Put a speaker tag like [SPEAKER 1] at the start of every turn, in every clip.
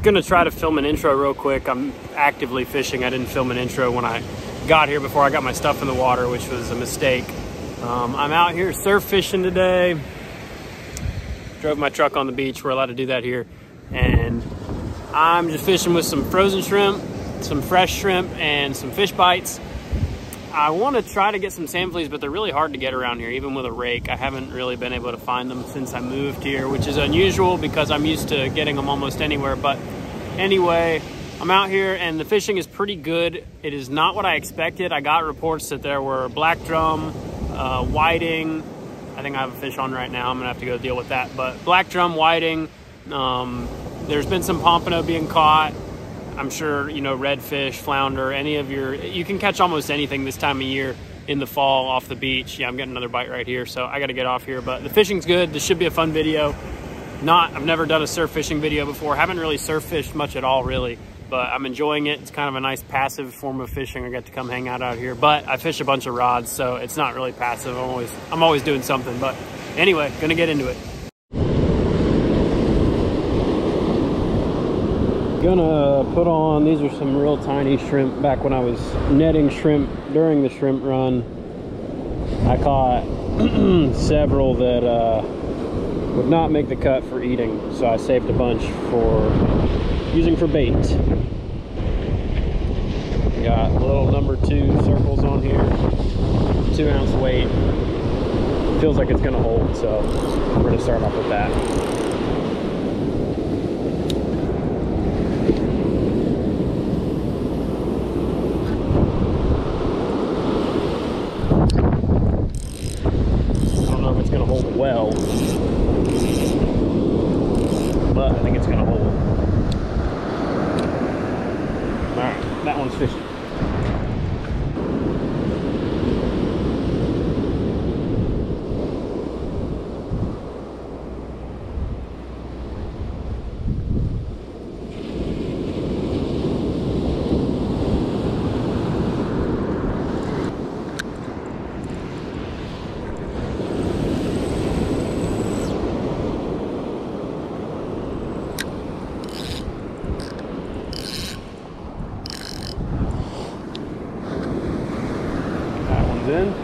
[SPEAKER 1] gonna try to film an intro real quick. I'm actively fishing. I didn't film an intro when I got here before I got my stuff in the water, which was a mistake. I'm out here surf fishing today. Drove my truck on the beach. We're allowed to do that here. And I'm just fishing with some frozen shrimp, some fresh shrimp, and some fish bites. I want to try to get some sand fleas, but they're really hard to get around here, even with a rake. I haven't really been able to find them since I moved here, which is unusual because I'm used to getting them almost anywhere. But anyway, I'm out here and the fishing is pretty good. It is not what I expected. I got reports that there were black drum, whiting. I think I have a fish on right now. I'm gonna have to go deal with that. But black drum, whiting. There's been some pompano being caught. I'm sure, you know, redfish, flounder, any of your, you can catch almost anything this time of year in the fall off the beach. Yeah, I'm getting another bite right here, so I got to get off here. But the fishing's good. This should be a fun video. I've never done a surf fishing video before. Haven't really surf fished much at all, really. But I'm enjoying it. It's kind of a nice passive form of fishing. I get to come hang out here. But I fish a bunch of rods, so it's not really passive. I'm always doing something. But anyway, gonna get into it. Gonna put on, these are some real tiny shrimp. Back when I was netting shrimp during the shrimp run, I caught several that would not make the cut for eating, so I saved a bunch for using for bait. Got little number 2 circles on here, 2 ounce weight. Feels like it's gonna hold, so we're gonna start off with that. Well, but I think it's gonna hold. All right, that one's fishing. In.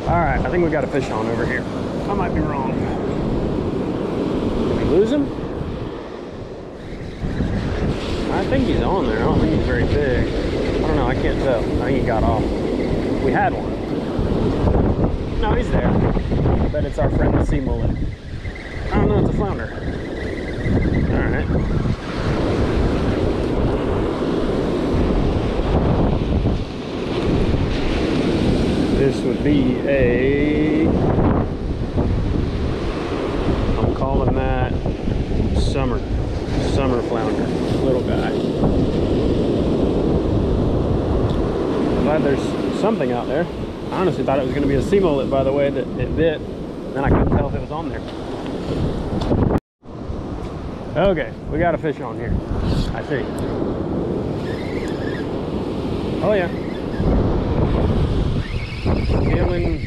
[SPEAKER 1] All right, I think we got a fish on over here. I might be wrong. Did we lose him? I think he's on there. I don't think he's very big. I don't know, I can't tell. I think he got off. We had one. No, he's there. I bet it's our friend the sea mullet. I don't know, it's a flounder. All right. This would be I'm calling that summer flounder, little guy. I'm glad there's something out there. I honestly thought it was going to be a sea mullet by the way that it bit. Then I couldn't tell if it was on there. Okay, we got a fish on here, I think. Oh yeah. Feeling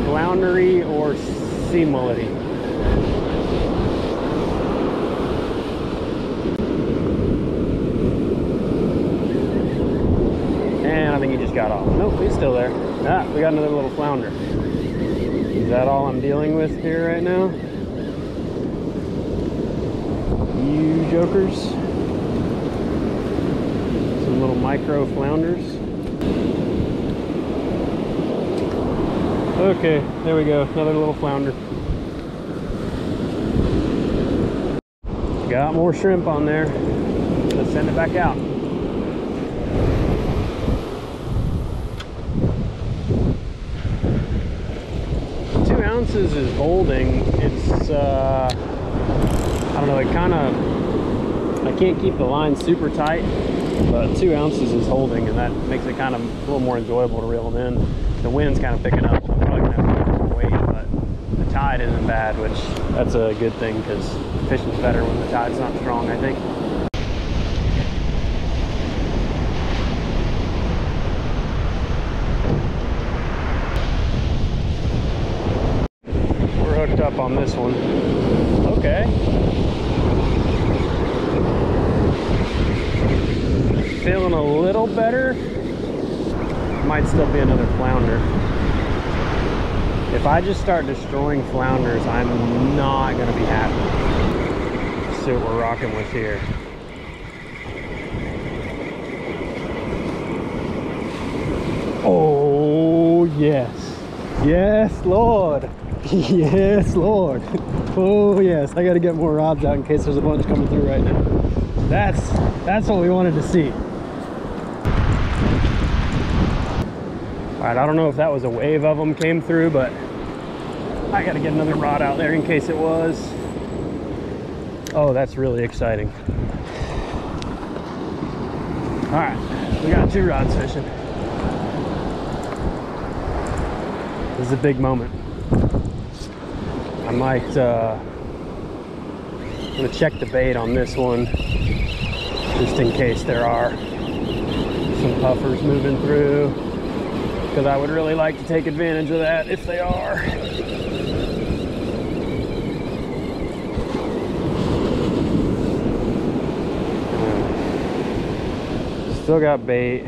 [SPEAKER 1] floundery or sea mullety. And I think he just got off. Nope, he's still there. Ah, we got another little flounder. Is that all I'm dealing with here right now? You jokers. Some little micro flounders. Okay, there we go, another little flounder. Got more shrimp on there. Let's send it back out. Two ounces is holding. It's, I don't know, it kind of, I can't keep the line super tight, but 2 ounces is holding, and that makes it kind of a little more enjoyable to reel them in. The wind's kind of picking up, so I'm probably gonna have to put more weight, but the tide isn't bad, which that's a good thing because fishing's better when the tide's not strong, I think. We're hooked up on this one. Okay. better. Might still be another flounder. If I just start destroying flounders, I'm not gonna be happy. Let's see what we're rocking with here. Oh, yes. Yes, Lord. Yes, Lord. Oh, yes. I got to get more rods out in case there's a bunch coming through right now. That's what we wanted to see. All right, I don't know if that was a wave of them came through, but I got to get another rod out there in case it was. Oh, that's really exciting. All right, we got 2 rods fishing. This is a big moment. I might I'm gonna check the bait on this one just in case there are some puffers moving through, because I would really like to take advantage of that if they are. Still got bait.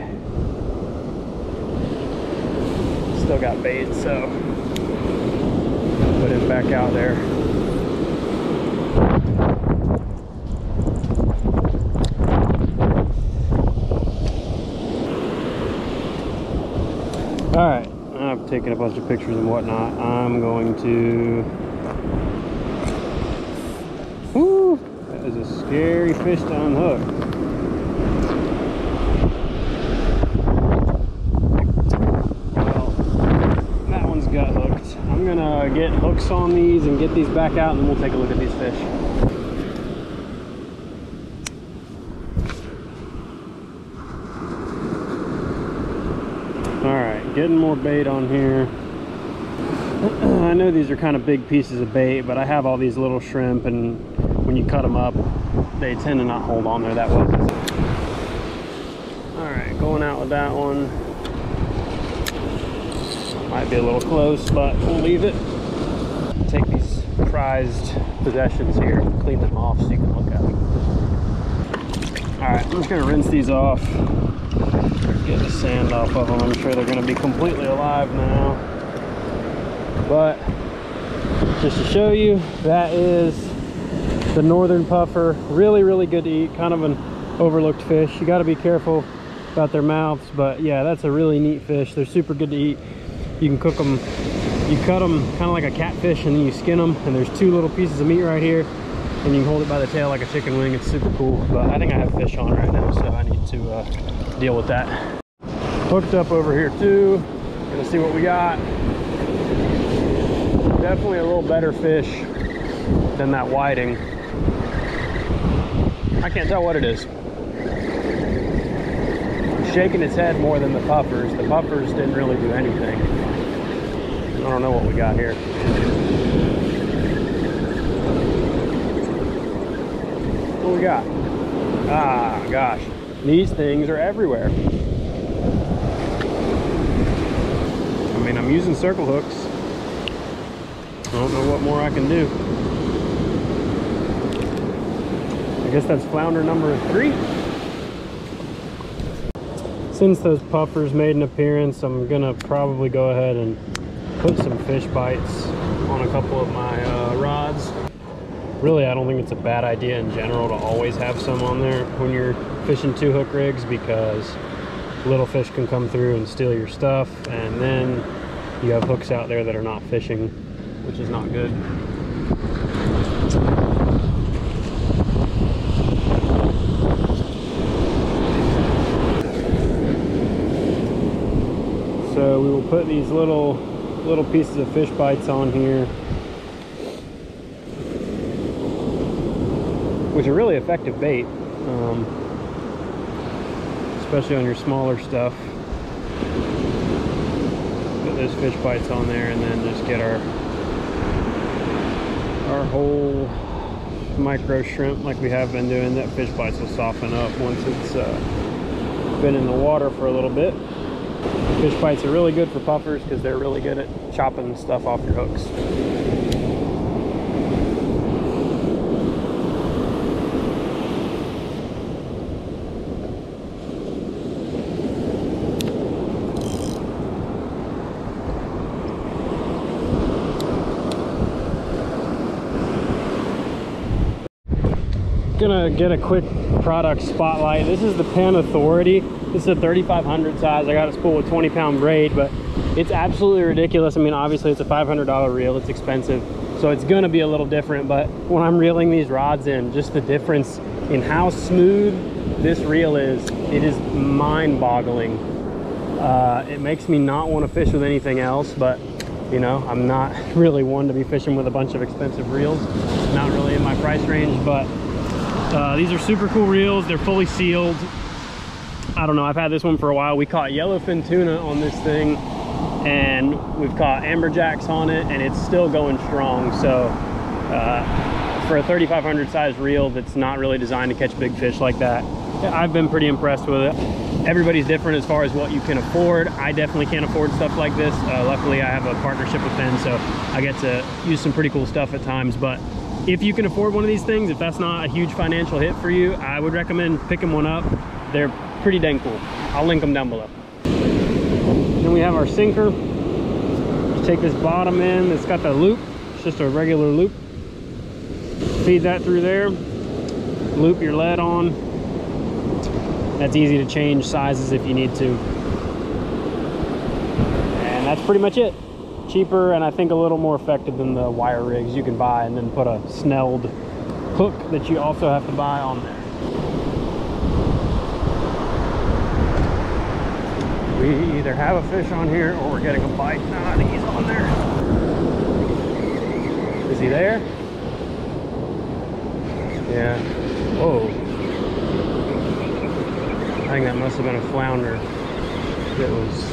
[SPEAKER 1] Still got bait, so put him back out there. All right, I've taken a bunch of pictures and whatnot. I'm going to, whoo, that is a scary fish to unhook. I'm gonna get hooks on these and get these back out, and then we'll take a look at these fish. All right, getting more bait on here. I know these are kind of big pieces of bait, but I have all these little shrimp, and when you cut them up, they tend to not hold on there that well. All right, going out with that one. Might be a little close, but we'll leave it. Take these prized possessions here and clean them off so you can look at them. All right, I'm just gonna rinse these off, get the sand off of them. I'm sure they're gonna be completely alive now. But just to show you, that is the northern puffer. Really, really good to eat. Kind of an overlooked fish. You gotta be careful about their mouths, but yeah, that's a really neat fish. They're super good to eat. You can cook them, you cut them kind of like a catfish, and then you skin them, and there's 2 little pieces of meat right here, and you can hold it by the tail like a chicken wing. It's super cool. But I think I have fish on right now, so I need to deal with that. Hooked up over here too. Gonna see what we got. Definitely a little better fish than that whiting. I can't tell what it is. It's shaking its head more than the puffers. The puffers didn't really do anything. I don't know what we got here. What we got? Ah, gosh. These things are everywhere. I mean, I'm using circle hooks. I don't know what more I can do. I guess that's flounder number 3. Since those puffers made an appearance, I'm gonna probably go ahead and put some fish bites on a couple of my rods. Really, I don't think it's a bad idea in general to always have some on there when you're fishing 2-hook rigs, because little fish can come through and steal your stuff, and then you have hooks out there that are not fishing, which is not good. So we will put these little pieces of fish bites on here, which are really effective bait, especially on your smaller stuff. Put those fish bites on there, and then just get our whole micro shrimp like we have been doing. That fish bites will soften up once it's been in the water for a little bit. Fish bites are really good for puffers because they're really good at chopping stuff off your hooks. gonna get a quick product spotlight. This is the Penn Authority. This is a 3500 size. I got a spool with 20-pound braid, but it's absolutely ridiculous. I mean, obviously it's a $500 reel, it's expensive, so it's gonna be a little different, but when I'm reeling these rods in, just the difference in how smooth this reel is, it is mind-boggling. It makes me not want to fish with anything else, but you know, I'm not really one to be fishing with a bunch of expensive reels. Not really in my price range, but these are super cool reels. They're fully sealed. I don't know, I've had this one for a while. We caught yellowfin tuna on this thing, and we've caught amberjacks on it, and it's still going strong. So for a 3500 size reel that's not really designed to catch big fish like that, I've been pretty impressed with it. Everybody's different as far as what you can afford. I definitely can't afford stuff like this. Luckily I have a partnership with Penn, so I get to use some pretty cool stuff at times. But if you can afford one of these things, if that's not a huge financial hit for you, I would recommend picking one up. They're pretty dang cool. I'll link them down below. Then we have our sinker. Just take this bottom end, it's got the loop. It's just a regular loop. Feed that through there. Loop your lead on. That's easy to change sizes if you need to. And that's pretty much it. Cheaper, and I think a little more effective than the wire rigs you can buy and then put a snelled hook that you also have to buy on there. We either have a fish on here or we're getting a bite. Nah, I think he's on there. Is he there? Yeah. Whoa. I think that must have been a flounder that was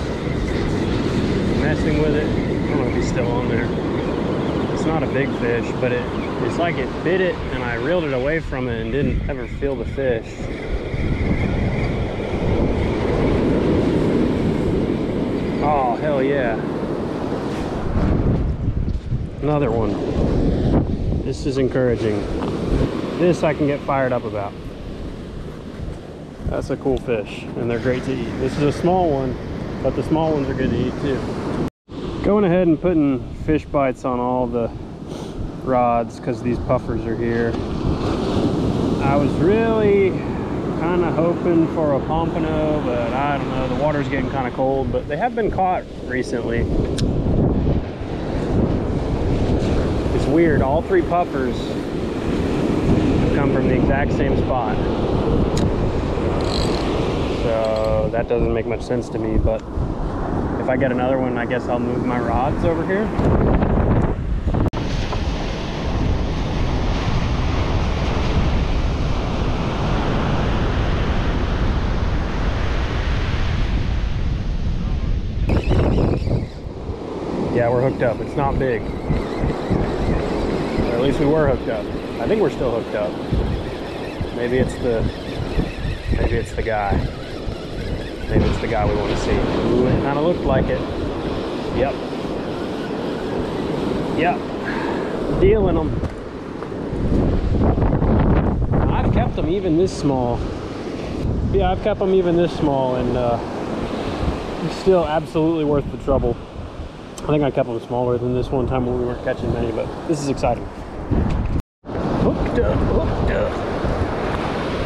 [SPEAKER 1] messing with it. I don't know if he's still on there. It's not a big fish, but it's like it bit it and I reeled it away from it and didn't ever feel the fish. Oh, hell yeah. Another one. This is encouraging. This I can get fired up about. That's a cool fish, and they're great to eat. This is a small one, but the small ones are good to eat too. Going ahead and putting fish bites on all the rods because these puffers are here. I was really kind of hoping for a pompano, but I don't know, the water's getting kind of cold, but they have been caught recently. It's weird, all three puffers come from the exact same spot. So that doesn't make much sense to me, but if I get another one, I guess I'll move my rods over here. Yeah, we're hooked up. It's not big. Or at least we were hooked up. I think we're still hooked up. Maybe it's the guy. Maybe it's the guy we want to see. Ooh, it kind of looked like it. Yep. Yep. Dealing them. I've kept them even this small. Yeah, I've kept them even this small, and it's still absolutely worth the trouble. I think I kept them smaller than this one time when we weren't catching many, but this is exciting. Hooked up, hooked up.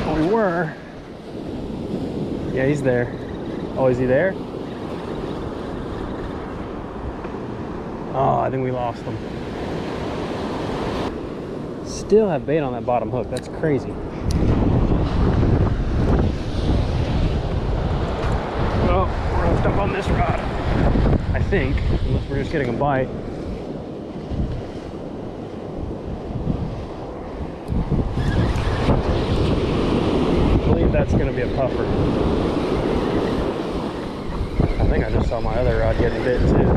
[SPEAKER 1] Oh, we were. Yeah, he's there. Oh, is he there? Oh, I think we lost him. Still have bait on that bottom hook. That's crazy. Oh, we're hooked up on this rod. I think, unless we're just getting a bite. I believe that's going to be a puffer. I think I just saw my other rod getting bit too.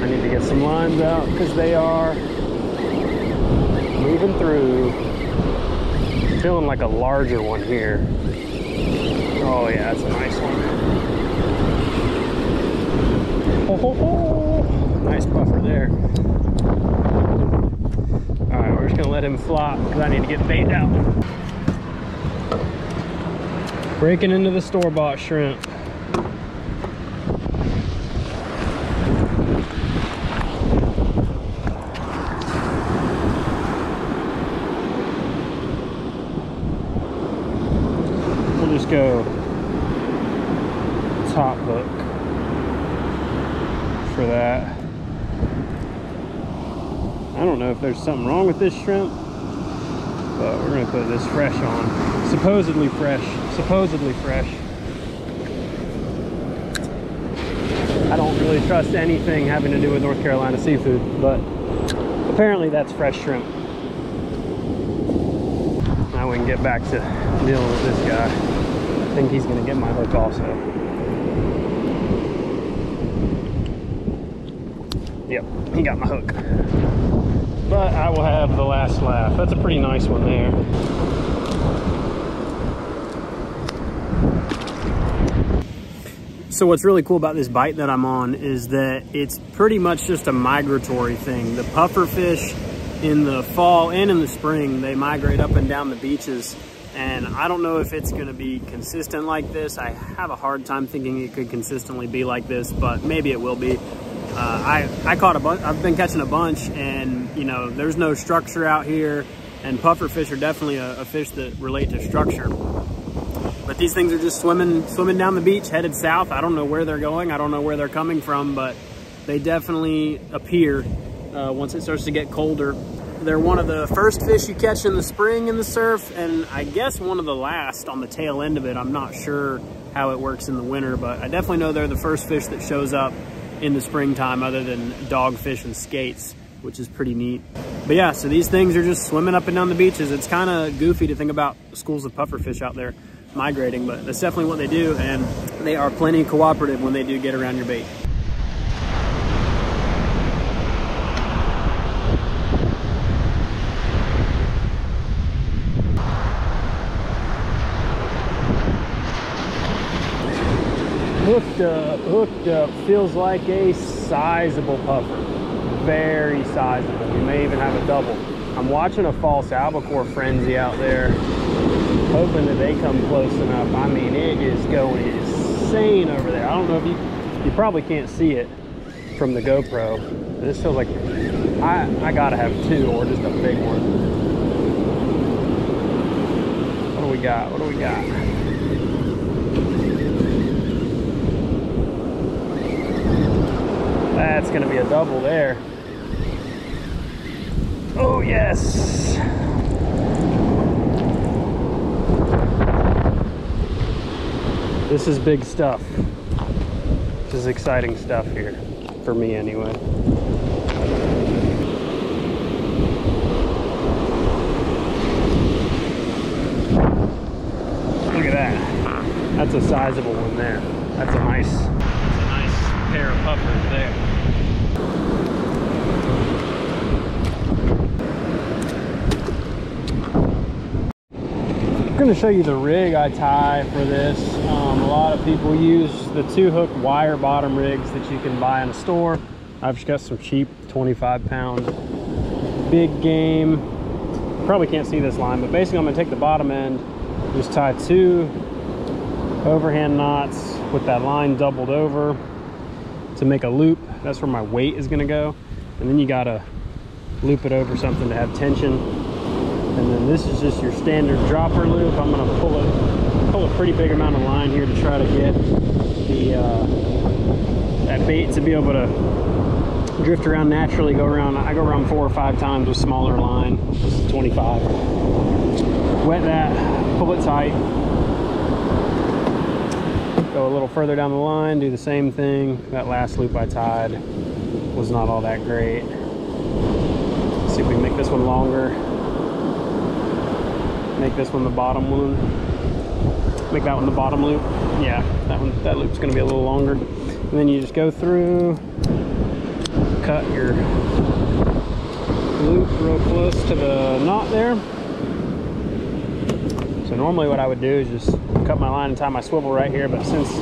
[SPEAKER 1] I need to get some lines out because they are moving through. I'm feeling like a larger one here. Oh yeah, that's a nice one. Oh, ho, ho. Nice puffer there. All right, we're just gonna let him flop because I need to get bait out. Breaking into the store-bought shrimp. just go top hook for that. I don't know if there's something wrong with this shrimp, but we're gonna put this fresh on. Supposedly fresh, supposedly fresh. I don't really trust anything having to do with North Carolina seafood, but apparently that's fresh shrimp. Now we can get back to dealing with this guy. I think he's gonna get my hook also. Yep, he got my hook. But I will have the last laugh. That's a pretty nice one there. So what's really cool about this bite that I'm on is that it's pretty much just a migratory thing. The puffer fish in the fall and in the spring, they migrate up and down the beaches. And I don't know if it's gonna be consistent like this. I have a hard time thinking it could consistently be like this, but maybe it will be. I caught a bunch. I've been catching a bunch, and you know, there's no structure out here, and puffer fish are definitely a fish that relate to structure. But these things are just swimming down the beach, headed south. I don't know where they're going. I don't know where they're coming from, but they definitely appear once it starts to get colder. They're one of the first fish you catch in the spring in the surf, and I guess one of the last on the tail end of it. I'm not sure how it works in the winter, but I definitely know they're the first fish that shows up in the springtime, other than dogfish and skates, which is pretty neat. But yeah, so these things are just swimming up and down the beaches. It's kind of goofy to think about schools of pufferfish out there migrating, but that's definitely what they do, and they are plenty cooperative when they do get around your bait. Hooked up, feels like a sizable puffer, very sizable. We may even have a double. I'm watching a false albacore frenzy out there, hoping that they come close enough. I mean, it is going insane over there. I don't know if you probably can't see it from the GoPro. This feels like I gotta have two or just a big one. What do we got? What do we got? That's gonna be a double there. Oh yes. This is big stuff. This is exciting stuff here, for me anyway. Look at that. That's a sizable one there. That's a nice pair of puffers there. I'm going to show you the rig I tie for this. A lot of people use the 2-hook wire bottom rigs that you can buy in a store. I've just got some cheap 25-pound big game. Probably can't see this line, but basically I'm going to take the bottom end, just tie 2 overhand knots with that line doubled over to make a loop. That's where my weight is going to go, and then you got to loop it over something to have tension. And then this is just your standard dropper loop. I'm going to pull a pretty big amount of line here to try to get the that bait to be able to drift around naturally. I go around 4 or 5 times with smaller line. This is 25. Wet that, pull it tight. Go a little further down the line, do the same thing. That last loop I tied was not all that great. Let's see if we can make this one longer. Make this one the bottom one. Make that one the bottom loop. Yeah, that loop's gonna be a little longer. And then you just go through, cut your loop real close to the knot there. So normally what I would do is just cut my line and tie my swivel right here, but since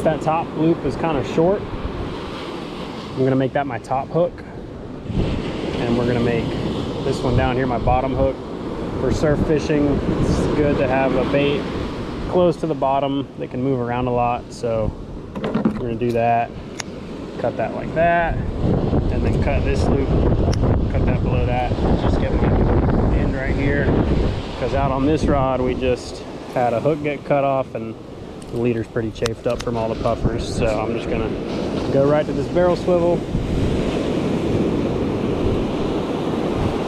[SPEAKER 1] that top loop is kind of short, I'm gonna make that my top hook, and we're gonna make this one down here my bottom hook. For surf fishing, it's good to have a bait close to the bottom that can move around a lot. So we're gonna do that, cut that like that, and then cut this loop, cut that below that, just get my end right here. Because out on this rod, we just had a hook get cut off and the leader's pretty chafed up from all the puffers. So I'm just gonna go right to this barrel swivel.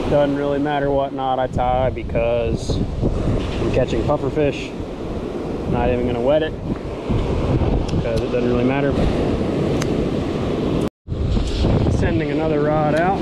[SPEAKER 1] Doesn't really matter what knot I tie because I'm catching puffer fish. Not even gonna wet it because it doesn't really matter. Sending another rod out.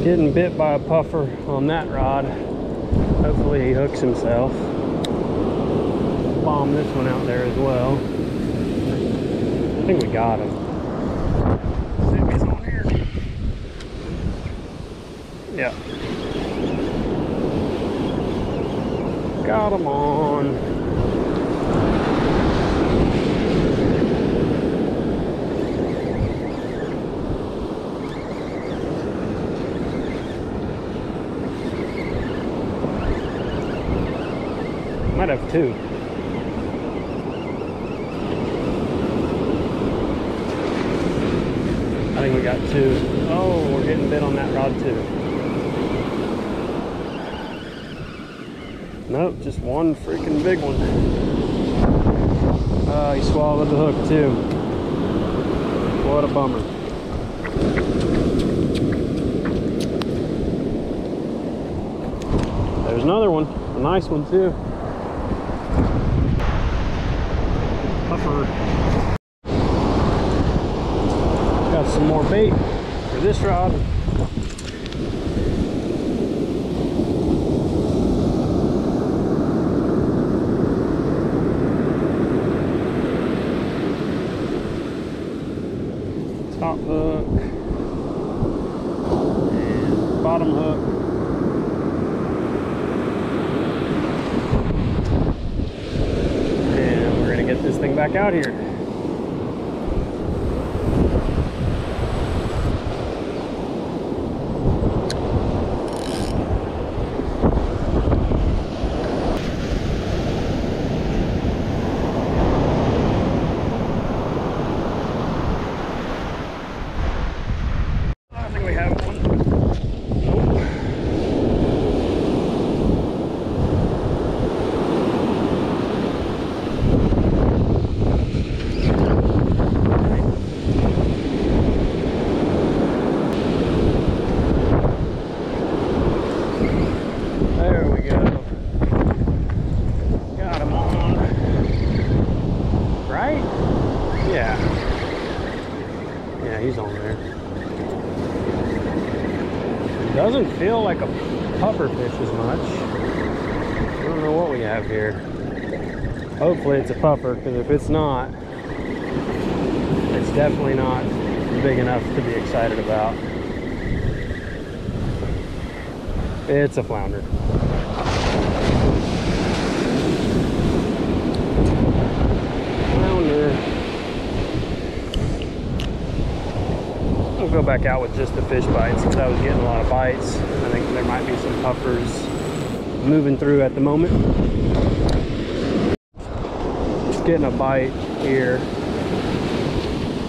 [SPEAKER 1] Getting bit by a puffer on that rod. Hopefully he hooks himself. Bomb this one out there as well. I think we got him. See if he's on here. Yeah. Got him on. Might have two. I think we got two. Oh, we're getting bit on that rod too. Nope, just one freaking big one. Oh, he swallowed the hook too. What a bummer. There's another one, a nice one too. Puffer. Got some more bait for this rod. Top hook and bottom hook. And we're gonna get this thing back out here. He's on there. It doesn't feel like a puffer fish as much. I don't know what we have here. Hopefully it's a puffer, because if it's not, it's definitely not big enough to be excited about. It's a flounder. I'll go back out with just the fish bites because I was getting a lot of bites. I think there might be some puffers moving through at the moment. Just getting a bite here.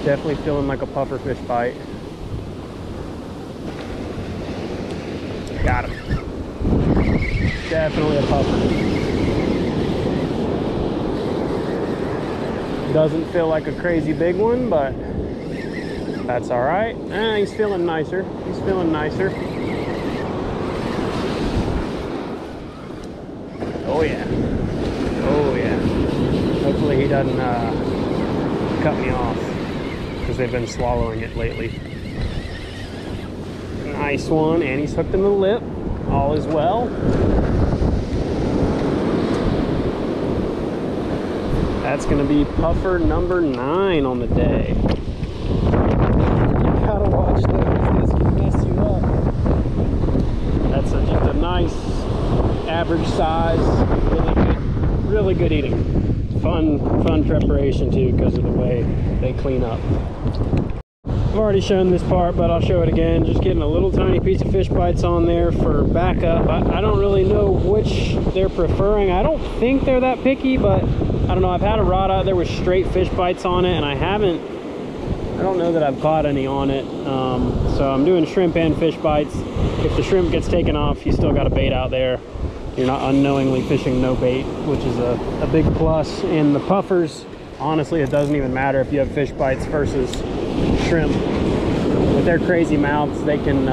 [SPEAKER 1] Definitely feeling like a puffer fish bite. Got him. Definitely a puffer. Doesn't feel like a crazy big one, but that's all right. He's feeling nicer. He's feeling nicer. Oh yeah. Oh yeah. Hopefully he doesn't cut me off because they've been swallowing it lately. Nice one, and he's hooked in the lip. All is well. That's gonna be puffer number 9 on the day. Gotta watch those, this can mess you up. That's just a nice average size, really good eating. Fun preparation too because of the way they clean up. I've already shown this part, but I'll show it again. Just getting a little tiny piece of Fishbites on there for backup. I don't really know which they're preferring. I don't think they're that picky, but I don't know. I've had a rod out there with straight Fishbites on it, and I don't know that I've caught any on it. So I'm doing shrimp and Fishbites. If the shrimp gets taken off, you still got a bait out there. You're not unknowingly fishing no bait, which is a big plus. In the puffers, honestly, it doesn't even matter if you have Fishbites versus shrimp. With their crazy mouths, they can,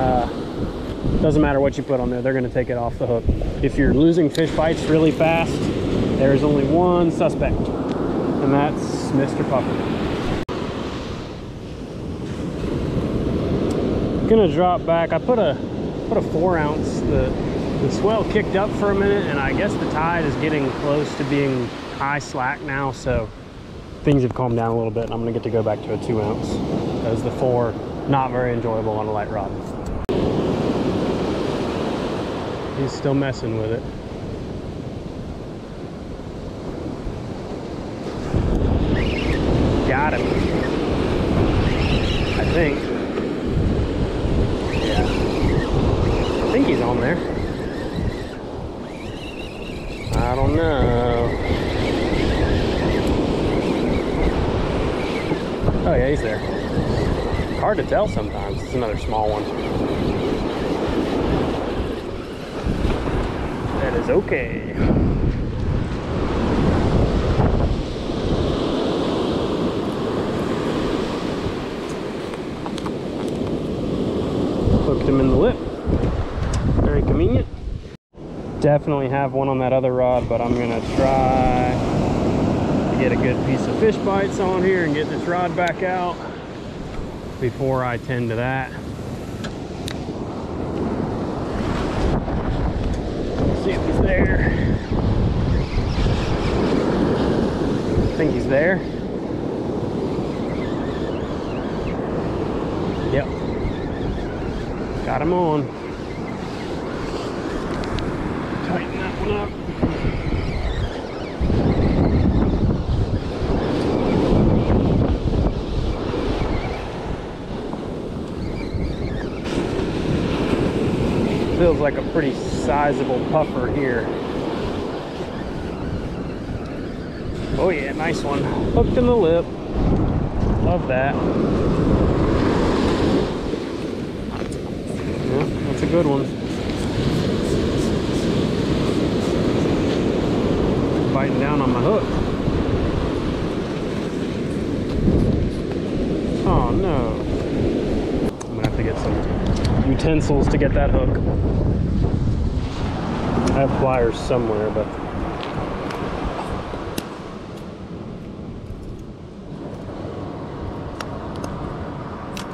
[SPEAKER 1] doesn't matter what you put on there, they're gonna take it off the hook. If you're losing Fishbites really fast, there's only one suspect, and that's Mr. Puffer. Gonna drop back. I put a 4 ounce. The swell kicked up for a minute, and I guess the tide is getting close to being high slack now, so things have calmed down a little bit, and I'm gonna get to go back to a 2 ounce, because the 4, not very enjoyable on a light rod. He's still messing with it. Got him, I think. Yeah, I think he's on there. I don't know. Oh yeah, he's there. Hard to tell sometimes. It's another small one. That is okay. Hooked him in the lip. Very convenient. Definitely have one on that other rod, but I'm gonna try to get a good piece of Fishbites on here and get this rod back out before I tend to that. See if he's there. I think he's there. Yep. Got him on. Tighten that one up. Feels like a pretty sizable puffer here. Oh yeah, nice one. Hooked in the lip. Love that. Yeah, that's a good one. Biting down on my hook. Oh no. I'm gonna have to get some utensils to get that hook. I have pliers somewhere, but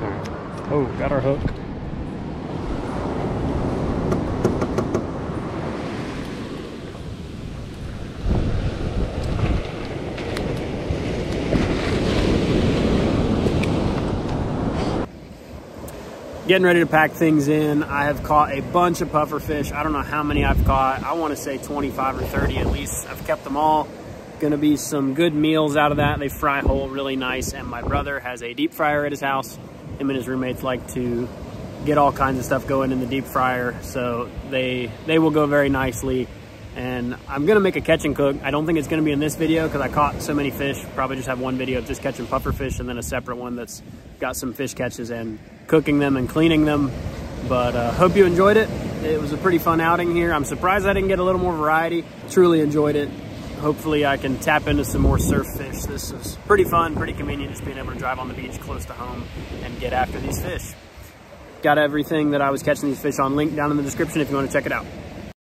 [SPEAKER 1] all right. Oh, got our hook. Getting ready to pack things in. I have caught a bunch of puffer fish. I don't know how many I've caught. I want to say 25 or 30 at least. I've kept them all. Gonna be some good meals out of that. They fry whole really nice, and my brother has a deep fryer at his house. Him and his roommates like to get all kinds of stuff going in the deep fryer, so they will go very nicely. And I'm gonna make a catch and cook. I don't think it's gonna be in this video because I caught so many fish. Probably just have one video of just catching puffer fish and then a separate one that's got some fish catches and cooking them and cleaning them. But hope you enjoyed it. It was a pretty fun outing here. I'm surprised I didn't get a little more variety. Truly enjoyed it. Hopefully I can tap into some more surf fish. This is pretty fun, pretty convenient, just being able to drive on the beach close to home and get after these fish. Got everything that I was catching these fish on linked down in the description if you want to check it out.